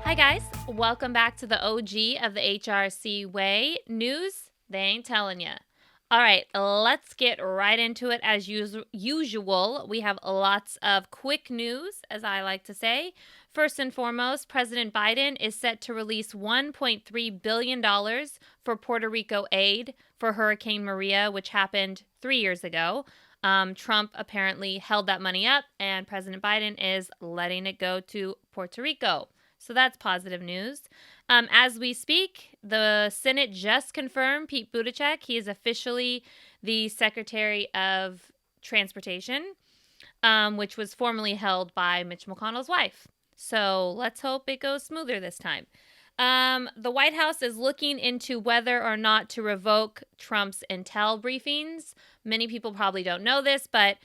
Hi guys, welcome back to the OG of the HRC Way. News, they ain't telling ya. All right, let's get right into it. As usual, we have lots of quick news, as I like to say. First and foremost, President Biden is set to release $1.3 billion for Puerto Rico aid for Hurricane Maria, which happened 3 years ago. Trump apparently held that money up, and President Biden is letting it go to Puerto Rico. So that's positive news. As we speak, the Senate just confirmed Pete Buttigieg. He is officially the Secretary of Transportation, which was formerly held by Mitch McConnell's wife. So let's hope it goes smoother this time. The White House is looking into whether or not to revoke Trump's intel briefings. Many people probably don't know this, but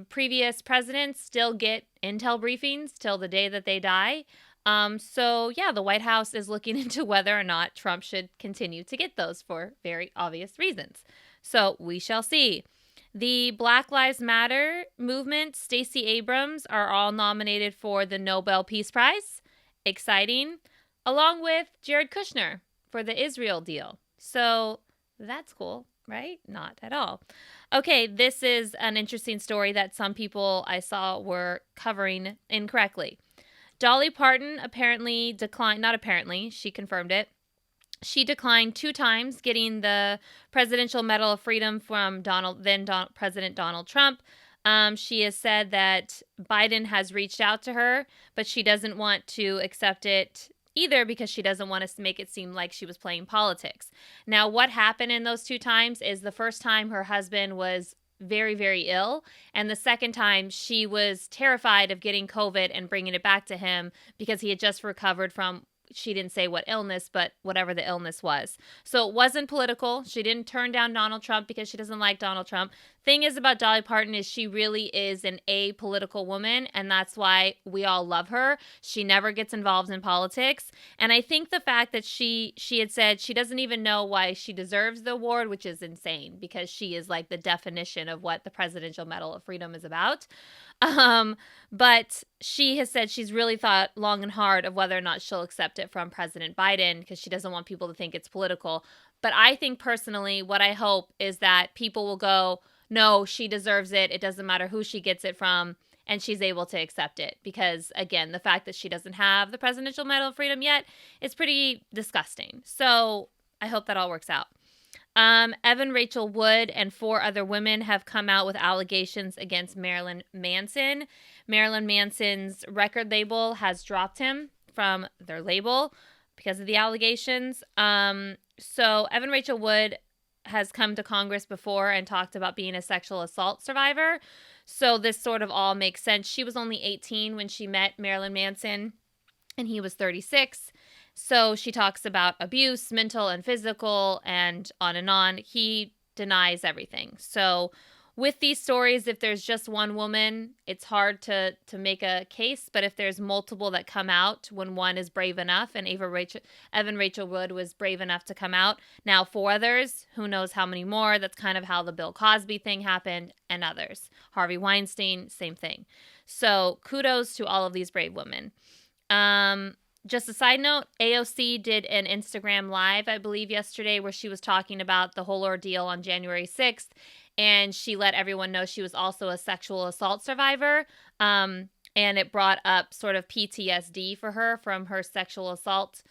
previous presidents still get intel briefings till the day that they die. The White House is looking into whether or not Trump should continue to get those for very obvious reasons. So we shall see. The Black Lives Matter movement, Stacey Abrams, are all nominated for the Nobel Peace Prize. Exciting. Along with Jared Kushner for the Israel deal. So that's cool, right? Not at all. Okay, this is an interesting story that some people I saw were covering incorrectly. Dolly Parton apparently declined, not apparently, she confirmed it. She declined 2 times getting the Presidential Medal of Freedom from President Donald Trump. She has said that Biden has reached out to her, but she doesn't want to accept it either because she doesn't want us to make it seem like she was playing politics. Now, what happened in those 2 times is the first time her husband was very, very ill. And the second time she was terrified of getting COVID and bringing it back to him because he had just recovered from, she didn't say what illness, but whatever the illness was. So it wasn't political. She didn't turn down Donald Trump because she doesn't like Donald Trump. Thing is about Dolly Parton is she really is an apolitical woman, and that's why we all love her. She never gets involved in politics. And I think the fact that she had said she doesn't even know why she deserves the award, which is insane because she is like the definition of what the Presidential Medal of Freedom is about. But she has said she's really thought long and hard of whether or not she'll accept it from President Biden because she doesn't want people to think it's political. But I think personally, what I hope is that people will go, no, she deserves it. It doesn't matter who she gets it from. And she's able to accept it because, again, the fact that she doesn't have the Presidential Medal of Freedom yet is pretty disgusting. So I hope that all works out. Evan Rachel Wood and 4 other women have come out with allegations against Marilyn Manson. Marilyn Manson's record label has dropped him from their label because of the allegations. So Evan Rachel Wood has come to Congress before and talked about being a sexual assault survivor. So this sort of all makes sense. She was only 18 when she met Marilyn Manson, and he was 36. So she talks about abuse, mental and physical, and on and on. He denies everything. So with these stories, if there's just one woman, it's hard to make a case. But if there's multiple that come out when one is brave enough, and Evan Rachel Wood was brave enough to come out. Now 4 others, who knows how many more. That's kind of how the Bill Cosby thing happened and others. Harvey Weinstein, same thing. So kudos to all of these brave women. Just a side note, AOC did an Instagram live, I believe, yesterday where she was talking about the whole ordeal on January 6th. And she let everyone know she was also a sexual assault survivor. And it brought up sort of PTSD for her from her sexual assault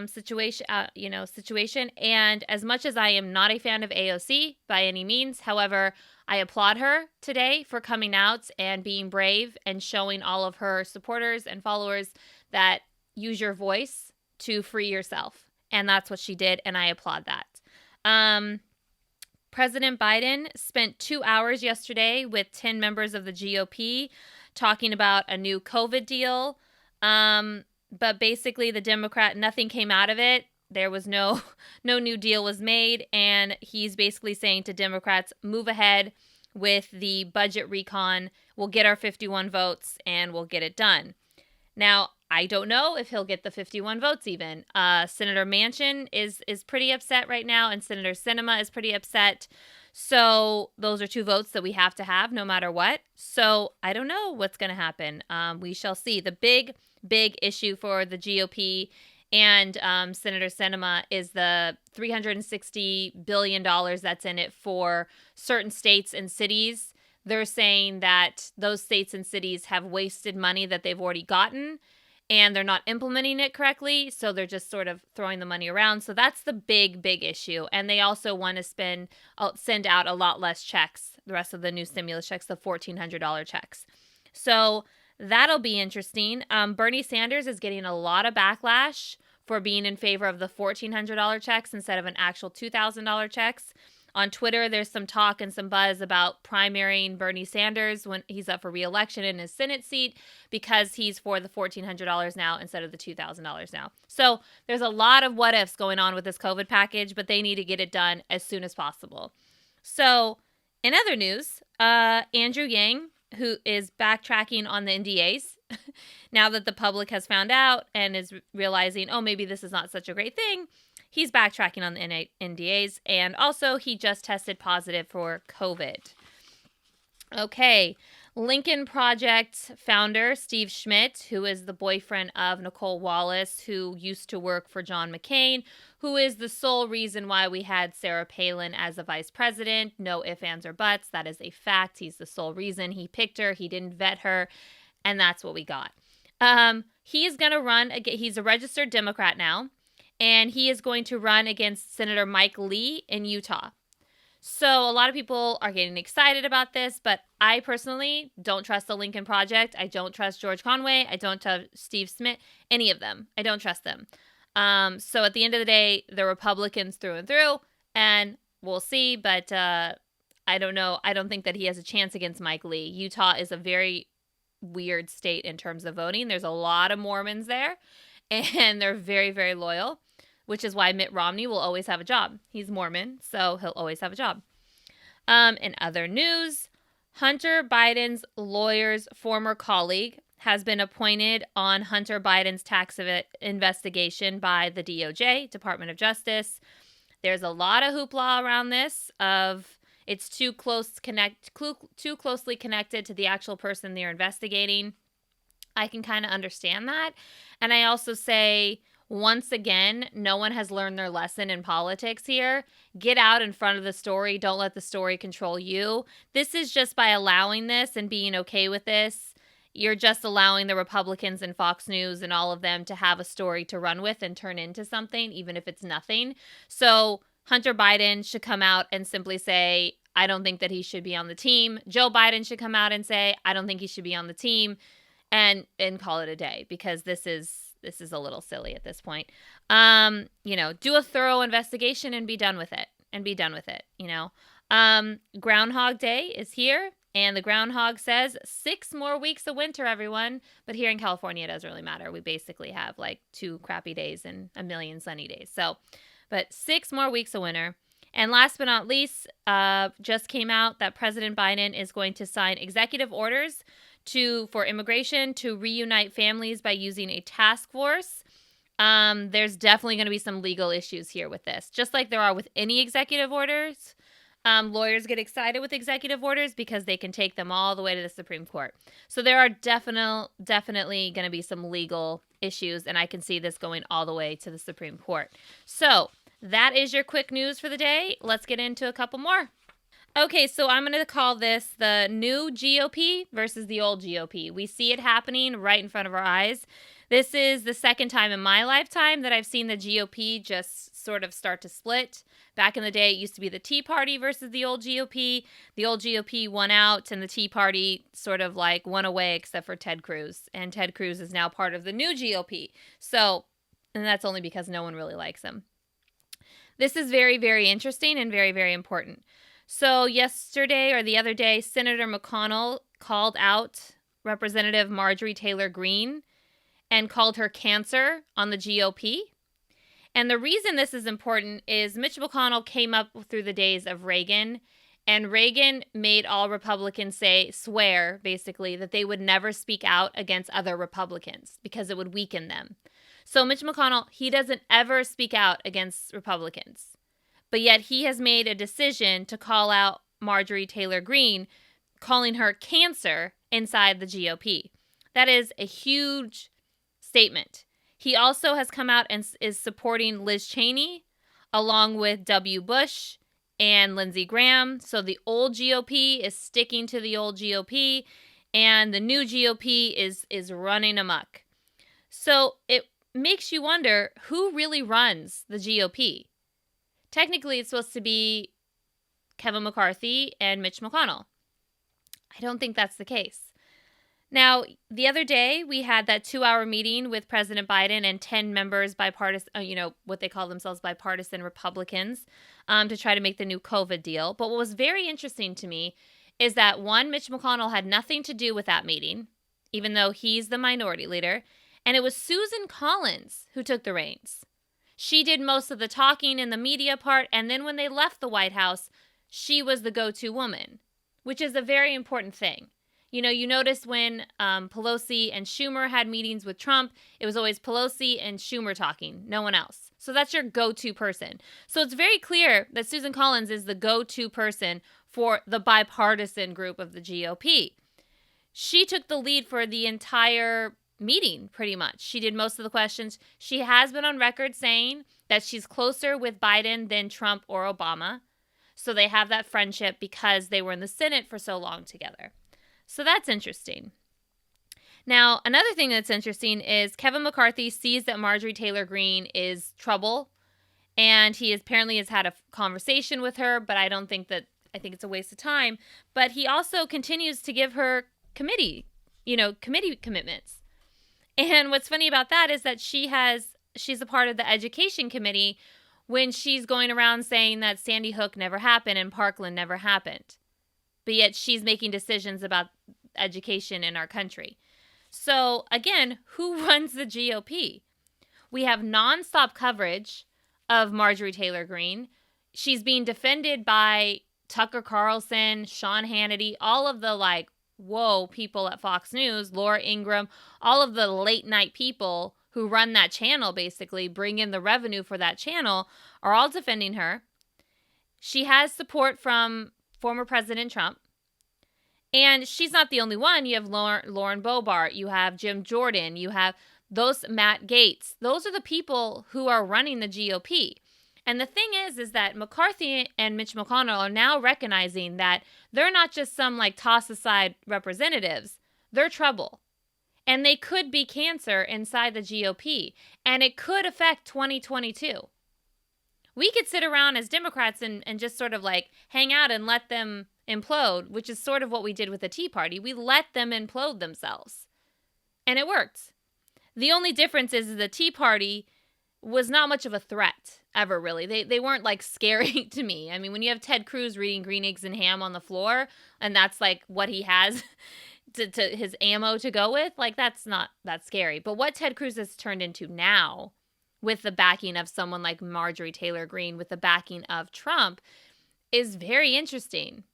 situation. And as much as I am not a fan of AOC by any means, however, I applaud her today for coming out and being brave and showing all of her supporters and followers that use your voice to free yourself. And that's what she did, and I applaud that. President Biden spent 2 hours yesterday with 10 members of the GOP talking about a new COVID deal. But basically nothing came out of it. There was no new deal was made. And he's basically saying to Democrats, move ahead with the budget recon. We'll get our 51 votes and we'll get it done. Now, I don't know if he'll get the 51 votes even. Senator Manchin is pretty upset right now, and Senator Sinema is pretty upset. So those are 2 votes that we have to have no matter what. So I don't know what's going to happen. We shall see. The big big issue for the GOP and Senator Sinema is the $360 billion that's in it for certain states and cities. They're saying that those states and cities have wasted money that they've already gotten and they're not implementing it correctly. So they're just sort of throwing the money around. So that's the big issue. And they also want to send out a lot less checks, the rest of the new stimulus checks, the $1,400 checks. So that'll be interesting. Bernie Sanders is getting a lot of backlash for being in favor of the $1,400 checks instead of an actual $2,000 checks. On Twitter, there's some talk and some buzz about primarying Bernie Sanders when he's up for re-election in his Senate seat because he's for the $1,400 now instead of the $2,000 now. So there's a lot of what ifs going on with this COVID package, but they need to get it done as soon as possible. So in other news, Andrew Yang, who is backtracking on the NDAs now that the public has found out and is realizing, oh, maybe this is not such a great thing. He's backtracking on the NDAs, and also he just tested positive for COVID. Okay, Lincoln Project founder Steve Schmidt, who is the boyfriend of Nicole Wallace, who used to work for John McCain, who is the sole reason why we had Sarah Palin as a vice president. No ifs, ands, or buts. That is a fact. He's the sole reason. He picked her. He didn't vet her, and that's what we got. He is going to run. He's a registered Democrat now. And he is going to run against Senator Mike Lee in Utah. So a lot of people are getting excited about this, but I personally don't trust the Lincoln Project. I don't trust George Conway. I don't trust Steve Schmidt, any of them. I don't trust them. So at the end of the day, they're Republicans through and through, and we'll see. But I don't know. I don't think that he has a chance against Mike Lee. Utah is a very weird state in terms of voting. There's a lot of Mormons there, and they're very, very loyal, which is why Mitt Romney will always have a job. He's Mormon, so he'll always have a job. In other news, Hunter Biden's lawyer's former colleague has been appointed on Hunter Biden's tax investigation by the DOJ, Department of Justice. There's a lot of hoopla around this of it's too closely connected to the actual person they're investigating. I can kind of understand that. And I also say, once again, no one has learned their lesson in politics here. Get out in front of the story. Don't let the story control you. This is just by allowing this and being okay with this. You're just allowing the Republicans and Fox News and all of them to have a story to run with and turn into something, even if it's nothing. So Hunter Biden should come out and simply say, I don't think that he should be on the team. Joe Biden should come out and say, I don't think he should be on the team, and call it a day, because this is a little silly at this point. Do a thorough investigation and be done with it. Groundhog Day is here, and the groundhog says 6 more weeks of winter, everyone. But here in California, it doesn't really matter. We basically have like 2 crappy days and a million sunny days. So, but 6 more weeks of winter. And last but not least, just came out that President Biden is going to sign executive orders for immigration to reunite families by using a task force. There's definitely going to be some legal issues here with this, just like there are with any executive orders. Lawyers get excited with executive orders because they can take them all the way to the Supreme Court. So there are definitely going to be some legal issues, and I can see this going all the way to the Supreme Court. So that is your quick news for the day. Let's get into a couple more. Okay, so I'm going to call this the new GOP versus the old GOP. We see it happening right in front of our eyes. This is the second time in my lifetime that I've seen the GOP just sort of start to split. Back in the day, it used to be the Tea Party versus the old GOP. The old GOP won out, and the Tea Party sort of like went away except for Ted Cruz. And Ted Cruz is now part of the new GOP. And that's only because no one really likes him. This is very, very interesting and very, very important. So yesterday or the other day, Senator McConnell called out Representative Marjorie Taylor Greene and called her cancer on the GOP. And the reason this is important is Mitch McConnell came up through the days of Reagan, and Reagan made all Republicans swear, basically, that they would never speak out against other Republicans because it would weaken them. So Mitch McConnell, he doesn't ever speak out against Republicans. But yet he has made a decision to call out Marjorie Taylor Greene, calling her cancer inside the GOP. That is a huge statement. He also has come out and is supporting Liz Cheney along with W. Bush and Lindsey Graham. So the old GOP is sticking to the old GOP, and the new GOP is running amok. So it makes you wonder, who really runs the GOP? Technically, it's supposed to be Kevin McCarthy and Mitch McConnell. I don't think that's the case. Now, the other day, we had that 2-hour meeting with President Biden and 10 members, bipartisan, what they call themselves bipartisan Republicans, to try to make the new COVID deal. But what was very interesting to me is that, one, Mitch McConnell had nothing to do with that meeting, even though he's the minority leader. And it was Susan Collins who took the reins. She did most of the talking and the media part. And then when they left the White House, she was the go-to woman, which is a very important thing. You notice when Pelosi and Schumer had meetings with Trump, it was always Pelosi and Schumer talking, no one else. So that's your go-to person. So it's very clear that Susan Collins is the go-to person for the bipartisan group of the GOP. She took the lead for the entire meeting, pretty much. She did most of the questions. She has been on record saying that she's closer with Biden than Trump or Obama. So they have that friendship because they were in the Senate for so long together. So that's interesting. Now, another thing that's interesting is Kevin McCarthy sees that Marjorie Taylor Greene is trouble, and he apparently has had a conversation with her, but I think it's a waste of time. But he also continues to give her committee commitments. And what's funny about that is that she's a part of the education committee when she's going around saying that Sandy Hook never happened and Parkland never happened. But yet she's making decisions about education in our country. So again, who runs the GOP? We have nonstop coverage of Marjorie Taylor Greene. She's being defended by Tucker Carlson, Sean Hannity, all of the people at Fox News, Laura Ingraham, all of the late night people who run that channel, basically bring in the revenue for that channel, are all defending her. She has support from former President Trump. And she's not the only one. You have Lauren Boebert. You have Jim Jordan. You have those Matt Gaetz. Those are the people who are running the GOP. And the thing is that McCarthy and Mitch McConnell are now recognizing that they're not just some toss-aside representatives. They're trouble. And they could be cancer inside the GOP. And it could affect 2022. We could sit around as Democrats and just sort of hang out and let them implode, which is sort of what we did with the Tea Party. We let them implode themselves. And it worked. The only difference is the Tea Party was not much of a threat ever, really. They weren't scary to me. I mean, when you have Ted Cruz reading Green Eggs and Ham on the floor, and that's what he has to his ammo to go with, that's not that scary. But what Ted Cruz has turned into now, with the backing of someone like Marjorie Taylor Greene, with the backing of Trump, is very interesting.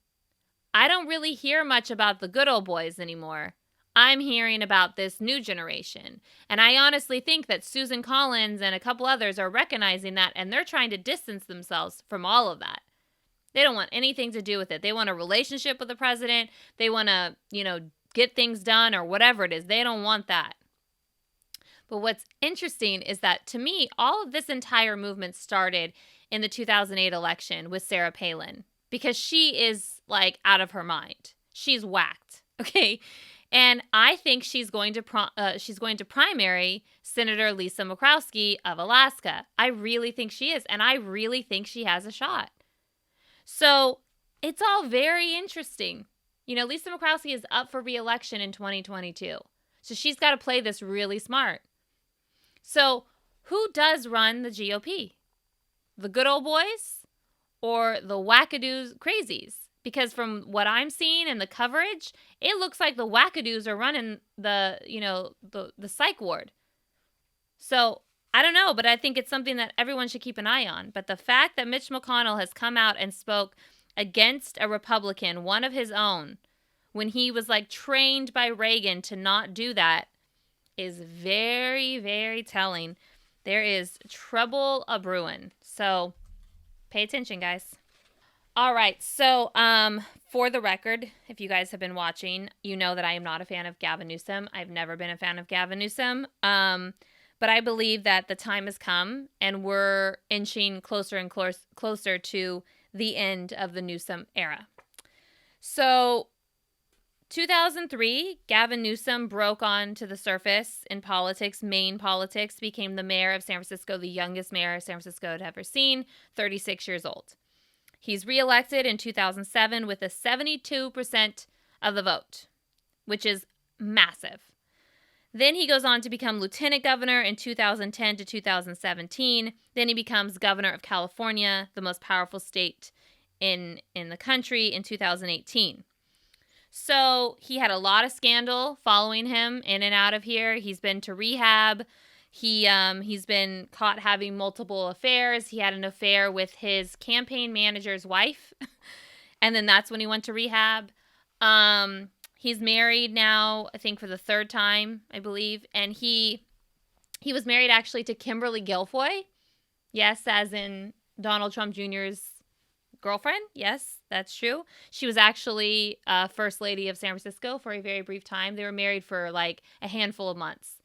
I don't really hear much about the good old boys anymore. I'm hearing about this new generation. And I honestly think that Susan Collins and a couple others are recognizing that, and they're trying to distance themselves from all of that. They don't want anything to do with it. They want a relationship with the president. They want to, get things done or whatever it is. They don't want that. But what's interesting is that, to me, all of this entire movement started in the 2008 election with Sarah Palin, because she is out of her mind. She's whacked. Okay. And I think she's going to primary Senator Lisa Murkowski of Alaska. I really think she is. And I really think she has a shot. So it's all very interesting. Lisa Murkowski is up for re-election in 2022. So she's got to play this really smart. So who does run the GOP? The good old boys or the wackadoos crazies? Because from what I'm seeing in the coverage, it looks like the wackadoos are running the psych ward. So I don't know, but I think it's something that everyone should keep an eye on. But the fact that Mitch McConnell has come out and spoke against a Republican, one of his own, when he was trained by Reagan to not do that, is very, very telling. There is trouble a-brewing. So pay attention, guys. All right. So For the record, if you guys have been watching, you know that I am not a fan of Gavin Newsom. I've never been a fan of Gavin Newsom. But I believe that the time has come and we're inching closer and closer to the end of the Newsom era. So 2003, Gavin Newsom broke onto the surface in politics, Maine politics, became the mayor of San Francisco, the youngest mayor San Francisco had ever seen, 36 years old. He's reelected in 2007 with a 72% of the vote, which is massive. Then he goes on to become lieutenant governor in 2010 to 2017. Then he becomes governor of California, the most powerful state in the country, in 2018. So he had a lot of scandal following him in and out of here. He's been to rehab. He's been caught having multiple affairs. He had an affair with his campaign manager's wife, and then that's when he went to rehab. He's married now, I think for the third time, I believe, and he was married actually to Kimberly Guilfoyle. Yes, as in Donald Trump Jr.'s girlfriend. Yes, that's true. She was actually First Lady of San Francisco for a very brief time. They were married for like a handful of months.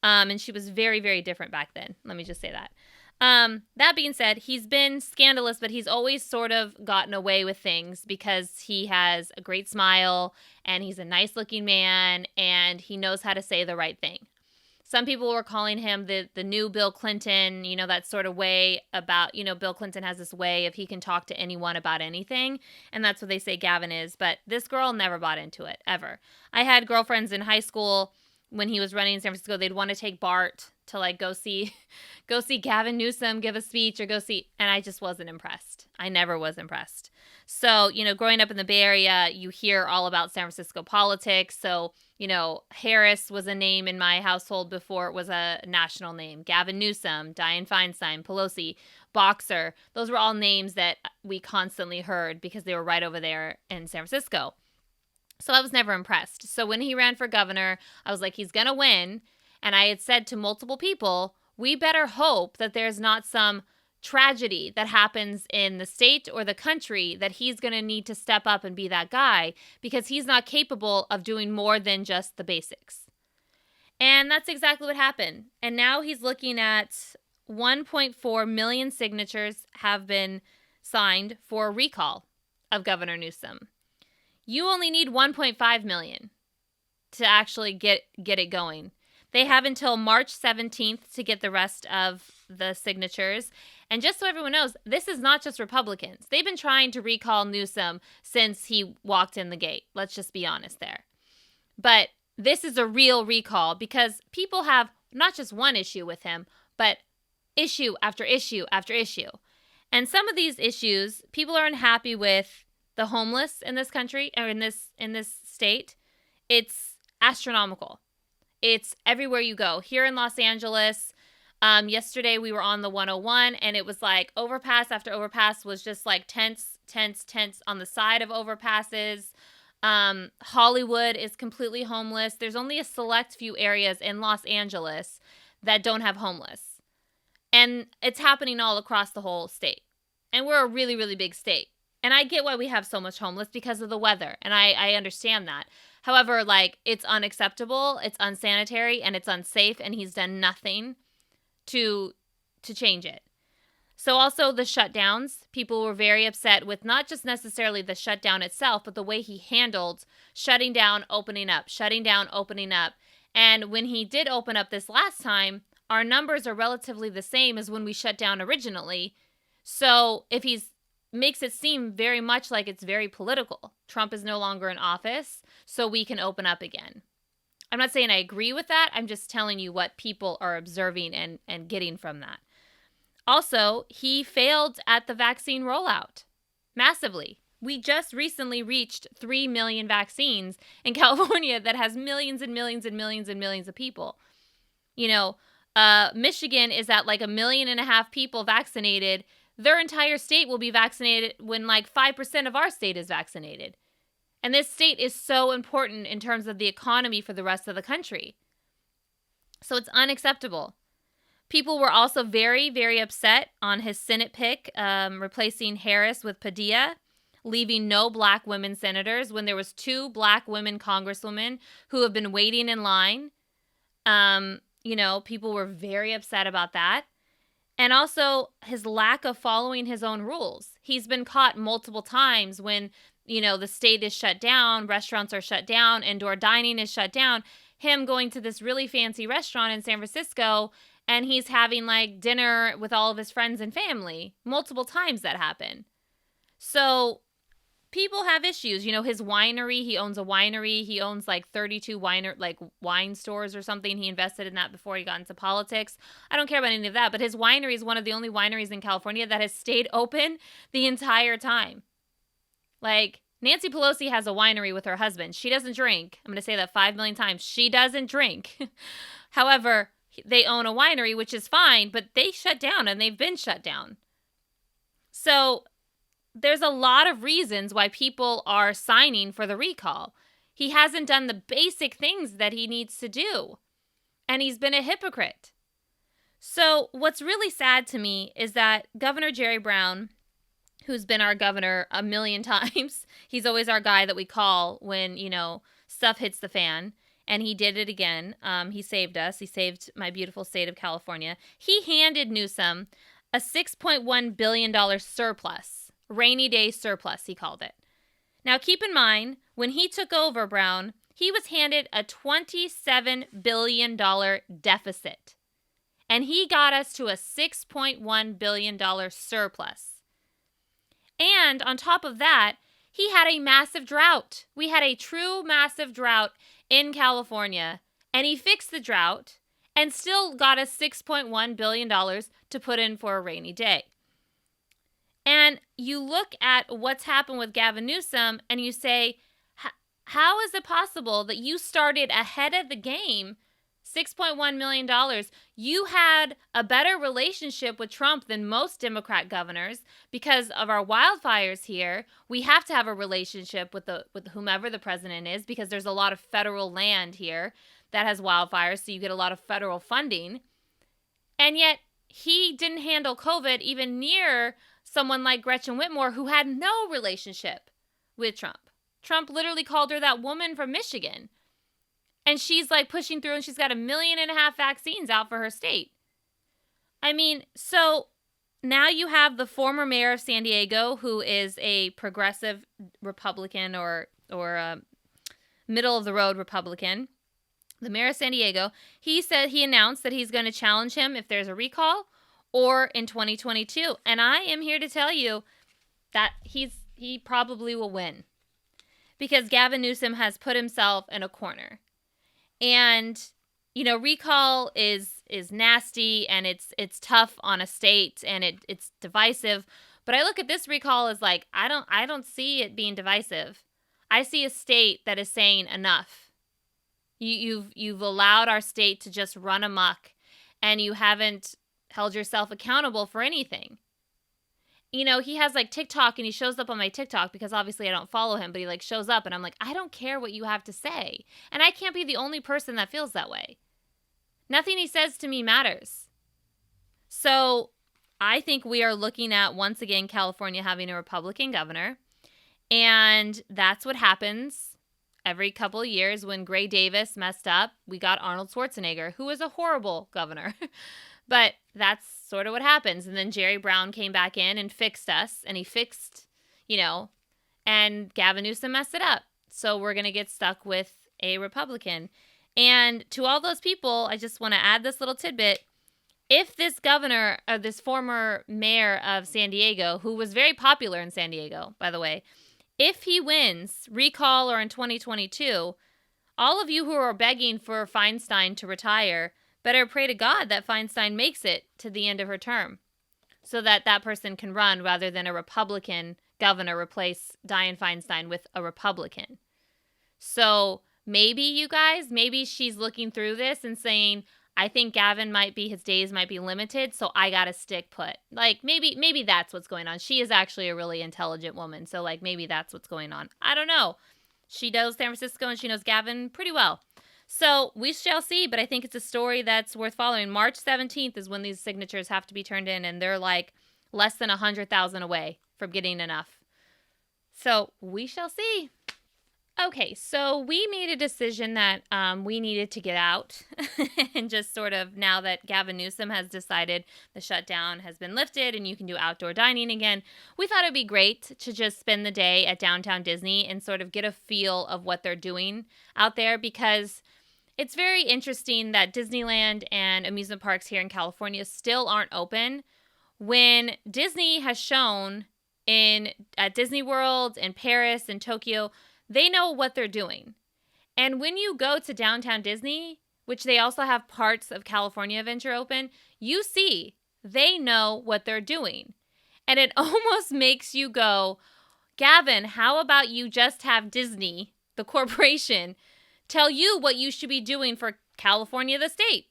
And she was very, very different back then. Let me just say that. That being said, he's been scandalous, but he's always sort of gotten away with things because he has a great smile and he's a nice looking man and he knows how to say the right thing. Some people were calling him the new Bill Clinton, you know, that sort of way about, you know, Bill Clinton has this way of he can talk to anyone about anything. And that's what they say Gavin is. But this girl never bought into it, ever. I had girlfriends in high school when he was running in San Francisco. They'd want to take Bart to like go see Gavin Newsom give a speech or and I just wasn't impressed. I never was impressed. So, you know, growing up in the Bay Area, you hear all about San Francisco politics. So, you know, Harris was a name in my household before it was a national name. Gavin Newsom, Dianne Feinstein, Pelosi, Boxer. Those were all names that we constantly heard because they were right over there in San Francisco. So I was never impressed. So when he ran for governor, I was like, he's going to win. And I had said to multiple people, we better hope that there's not some tragedy that happens in the state or the country that he's going to need to step up and be that guy because he's not capable of doing more than just the basics. And that's exactly what happened. And now he's looking at 1.4 million signatures have been signed for a recall of Governor Newsom. You only need 1.5 million to actually get it going. They have until March 17th to get the rest of the signatures. And just so everyone knows, this is not just Republicans. They've been trying to recall Newsom since he walked in the gate. Let's just be honest there. But this is a real recall because people have not just one issue with him, but issue after issue after issue. And some of these issues, people are unhappy with the homeless in this country or in this state. It's astronomical. It's everywhere you go. Here in Los Angeles, yesterday we were on the 101 and it was like overpass after overpass was just like tents on the side of overpasses. Hollywood is completely homeless. There's only a select few areas in Los Angeles that don't have homeless. And it's happening all across the whole state. And we're a really, really big state. And I get why we have so much homeless because of the weather. And I understand that. However, like, it's unacceptable, it's unsanitary, and it's unsafe, and he's done nothing to change it. So also the shutdowns, people were very upset with not just necessarily the shutdown itself, but the way he handled shutting down, opening up, shutting down, opening up. And when he did open up this last time, our numbers are relatively the same as when we shut down originally. So if he's makes it seem very much like it's very political. Trump is no longer in office, so we can open up again. I'm not saying I agree with that. I'm just telling you what people are observing and getting from that. Also, he failed at the vaccine rollout massively. We just recently reached 3 million vaccines in California that has millions and millions and millions and millions of people. You know, Michigan is at like 1.5 million people vaccinated. Their entire state will be vaccinated when like 5% of our state is vaccinated. And this state is so important in terms of the economy for the rest of the country. So it's unacceptable. People were also very, very upset on his Senate pick, replacing Harris with Padilla. leaving no black women senators when there was 2 black women congresswomen who have been waiting in line. People were very upset about that. And also his lack of following his own rules. He's been caught multiple times when, the state is shut down, restaurants are shut down, indoor dining is shut down. Him going to this really fancy restaurant in San Francisco and he's having like dinner with all of his friends and family. Multiple times that happened. So people have issues. His winery, he owns a winery. He owns like 32 wine stores or something. He invested in that before he got into politics. I don't care about any of that, but his winery is one of the only wineries in California that has stayed open the entire time. Like, Nancy Pelosi has a winery with her husband. She doesn't drink. I'm going to say that 5 million times. She doesn't drink. However, they own a winery, which is fine, but they shut down and they've been shut down. So there's a lot of reasons why people are signing for the recall. He hasn't done the basic things that he needs to do, and he's been a hypocrite. So what's really sad to me is that Governor Jerry Brown, who's been our governor a million times, he's always our guy that we call when, stuff hits the fan, and he did it again. He saved us. He saved my beautiful state of California. He handed Newsom a $6.1 billion surplus. Rainy day surplus, he called it. Now, keep in mind, when he took over, Brown, he was handed a $27 billion deficit. And he got us to a $6.1 billion surplus. And on top of that, he had a massive drought. We had a true massive drought in California. And he fixed the drought and still got us $6.1 billion to put in for a rainy day. And you look at what's happened with Gavin Newsom and you say, how is it possible that you started ahead of the game, $6.1 million? You had a better relationship with Trump than most Democrat governors because of our wildfires here. We have to have a relationship with whomever the president is because there's a lot of federal land here that has wildfires, so you get a lot of federal funding. And yet he didn't handle COVID even near someone like Gretchen Whitmer, who had no relationship with Trump. Trump literally called her that woman from Michigan. And she's like pushing through and she's got 1.5 million vaccines out for her state. I mean, so now you have the former mayor of San Diego, who is a progressive Republican or a middle of the road Republican. The mayor of San Diego, he announced that he's going to challenge him if there's a recall or in 2022. And I am here to tell you that he probably will win because Gavin Newsom has put himself in a corner. And, recall is nasty and it's tough on a state and it's divisive. But I look at this recall as like, I don't see it being divisive. I see a state that is saying enough. You've allowed our state to just run amok and you haven't held yourself accountable for anything. He has like TikTok and he shows up on my TikTok because obviously I don't follow him, but he like shows up and I'm like, I don't care what you have to say. And I can't be the only person that feels that way. Nothing he says to me matters. So I think we are looking at, once again, California having a Republican governor. And that's what happens every couple of years. When Gray Davis messed up, we got Arnold Schwarzenegger, who was a horrible governor. But that's sort of what happens. And then Jerry Brown came back in and fixed us. And he fixed, and Gavin Newsom messed it up. So we're going to get stuck with a Republican. And to all those people, I just want to add this little tidbit. If this governor, or this former mayor of San Diego, who was very popular in San Diego, by the way, if he wins, recall or in 2022, all of you who are begging for Feinstein to retire better pray to God that Feinstein makes it to the end of her term so that that person can run rather than a Republican governor replace Dianne Feinstein with a Republican. So maybe, you guys, maybe she's looking through this and saying, I think Gavin his days might be limited, so I got to stick put. Like, maybe that's what's going on. She is actually a really intelligent woman, so like maybe that's what's going on. I don't know. She knows San Francisco and she knows Gavin pretty well. So we shall see, but I think it's a story that's worth following. March 17th is when these signatures have to be turned in, and they're like less than 100,000 away from getting enough. So we shall see. Okay, so we made a decision that we needed to get out and just sort of, now that Gavin Newsom has decided the shutdown has been lifted and you can do outdoor dining again, we thought it'd be great to just spend the day at downtown Disney and sort of get a feel of what they're doing out there, because it's very interesting that Disneyland and amusement parks here in California still aren't open when Disney has shown at Disney World and Paris and Tokyo, they know what they're doing. And when you go to downtown Disney, which they also have parts of California Adventure open, you see they know what they're doing. And it almost makes you go, Gavin, how about you just have Disney, the corporation, tell you what you should be doing for California, the state?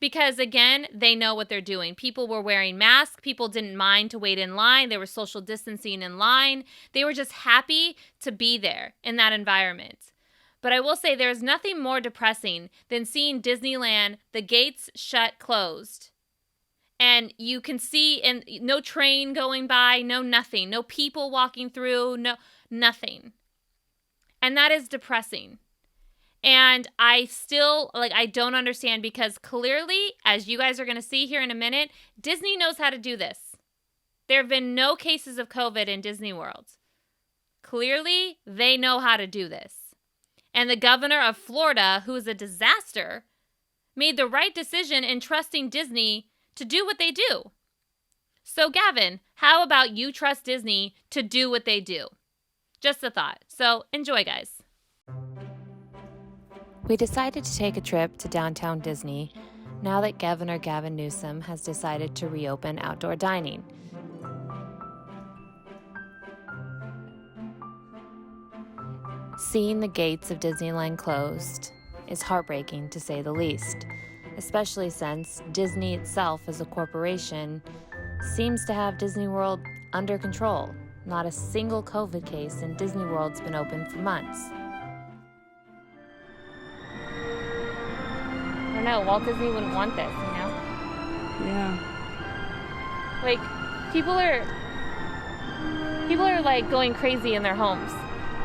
Because, again, they know what they're doing. People were wearing masks. People didn't mind to wait in line. They were social distancing in line. They were just happy to be there in that environment. But I will say there's nothing more depressing than seeing Disneyland, the gates shut, closed. And you can see no train going by, no nothing. No people walking through, no nothing. And that is depressing. And I still, I don't understand, because clearly, as you guys are going to see here in a minute, Disney knows how to do this. There have been no cases of COVID in Disney World. Clearly, they know how to do this. And the governor of Florida, who is a disaster, made the right decision in trusting Disney to do what they do. So, Gavin, how about you trust Disney to do what they do? Just a thought. So, enjoy, guys. We decided to take a trip to downtown Disney now that Governor Gavin Newsom has decided to reopen outdoor dining. Seeing the gates of Disneyland closed is heartbreaking, to say the least, especially since Disney itself as a corporation seems to have Disney World under control. Not a single COVID case in Disney World's been open for months. I don't know, Walt Disney wouldn't want this, you know? Yeah. People are like going crazy in their homes.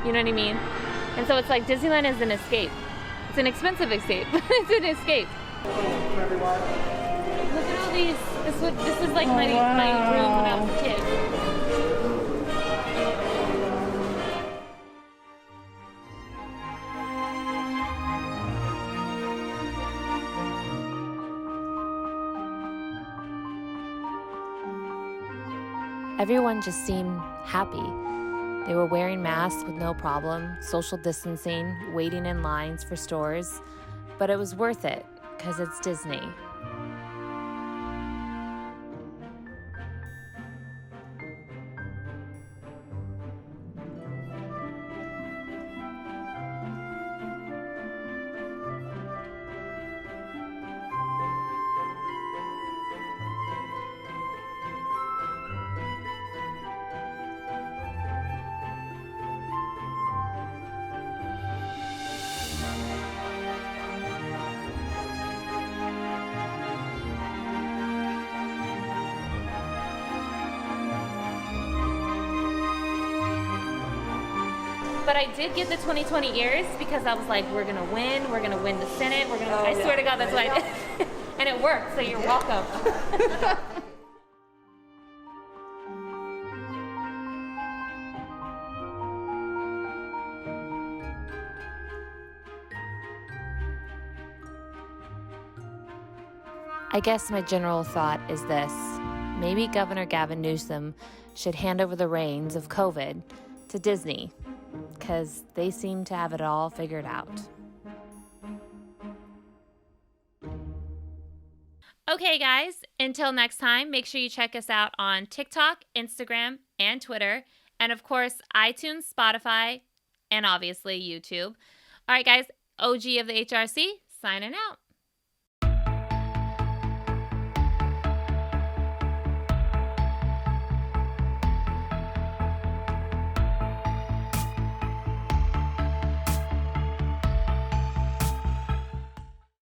You know what I mean? And so it's like Disneyland is an escape. It's an expensive escape, but it's an escape. Look at all these. This is like my room when I was a kid. Everyone just seemed happy. They were wearing masks with no problem, social distancing, waiting in lines for stores, but it was worth it because it's Disney. But I did give the 2020 ears because I was like, we're going to win the Senate, I swear to God, that's what I did. And it worked, so you're welcome. I guess my general thought is this. Maybe Governor Gavin Newsom should hand over the reins of COVID to Disney, because they seem to have it all figured out. Okay, guys, until next time, make sure you check us out on TikTok, Instagram, and Twitter, and of course, iTunes, Spotify, and obviously YouTube. All right, guys, OG of the HRC, signing out.